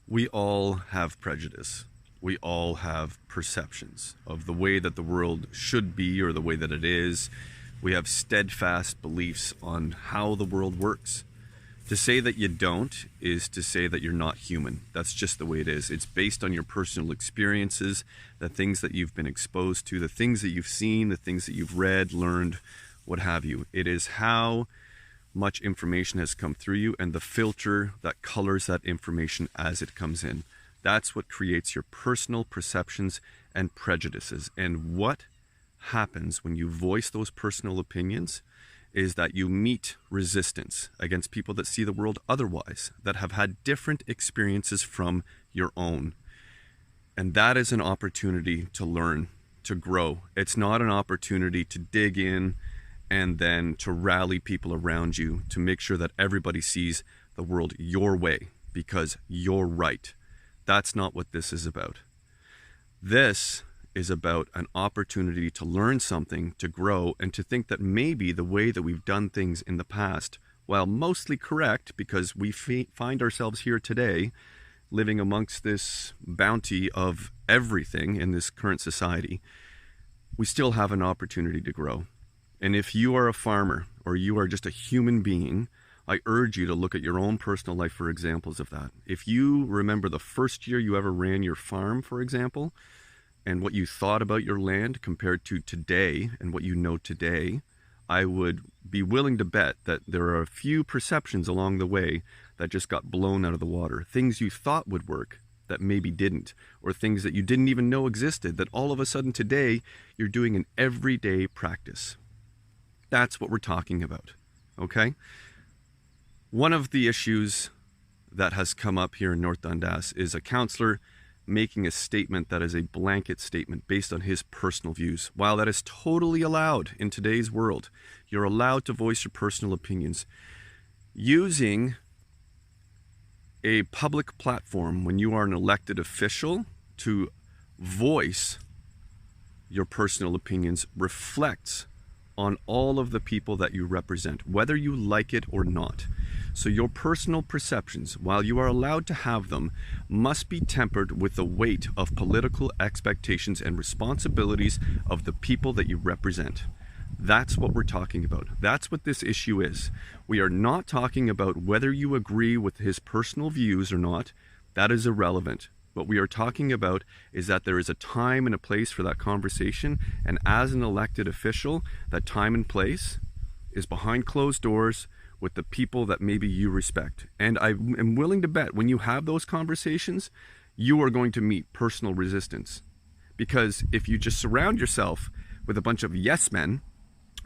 We all have prejudice. We all have perceptions of the way that the world should be or the way that it is. We have steadfast beliefs on how the world works. To say that you don't is to say that you're not human. That's just the way it is. It's based on your personal experiences, the things that you've been exposed to, the things that you've seen, the things that you've read, learned, what have you. It is how much information has come through you and the filter that colors that information as it comes in. That's what creates your personal perceptions and prejudices. And what happens when you voice those personal opinions is that you meet resistance against people that see the world otherwise, that have had different experiences from your own. And that is an opportunity to learn, to grow. It's not an opportunity to dig in and then to rally people around you to make sure that everybody sees the world your way because you're right. That's not what this is about. This is about an opportunity to learn something, to grow, and to think that maybe the way that we've done things in the past, while mostly correct because we find ourselves here today living amongst this bounty of everything in this current society, we still have an opportunity to grow. And if you are a farmer or you are just a human being, I urge you to look at your own personal life for examples of that. If you remember the first year you ever ran your farm, for example, and what you thought about your land compared to today and what you know today, I would be willing to bet that there are a few perceptions along the way that just got blown out of the water. Things you thought would work that maybe didn't, or things that you didn't even know existed that all of a sudden today you're doing in everyday practice. That's what we're talking about, okay? One of the issues that has come up here in North Dundas is a councillor making a statement that is a blanket statement based on his personal views. While that is totally allowed in today's world, you're allowed to voice your personal opinions. Using a public platform when you are an elected official to voice your personal opinions reflects on all of the people that you represent, whether you like it or not. So your personal perceptions, while you are allowed to have them, must be tempered with the weight of political expectations and responsibilities of the people that you represent. That's what we're talking about. That's what this issue is. We are not talking about whether you agree with his personal views or not. That is irrelevant. What we are talking about is that there is a time and a place for that conversation, and as an elected official, that time and place is behind closed doors with the people that maybe you respect. And I am willing to bet when you have those conversations, you are going to meet personal resistance. Because if you just surround yourself with a bunch of yes men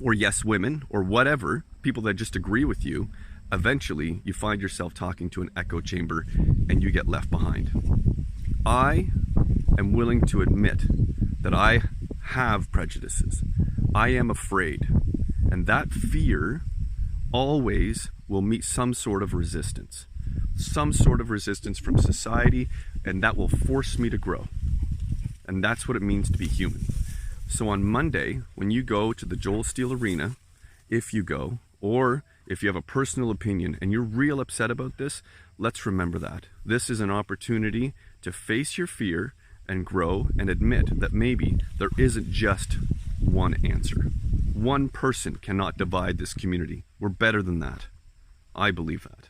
or yes women or whatever, people that just agree with you, eventually you find yourself talking to an echo chamber and you get left behind. I am willing to admit that I have prejudices. I am afraid. And that fear always will meet some sort of resistance. Some sort of resistance from society, and that will force me to grow. And that's what it means to be human. So on Monday, when you go to the Joel Steele Arena, if you go, or if you have a personal opinion and you're real upset about this, let's remember that. This is an opportunity to face your fear and grow and admit that maybe there isn't just one answer. One person cannot divide this community. We're better than that. I believe that.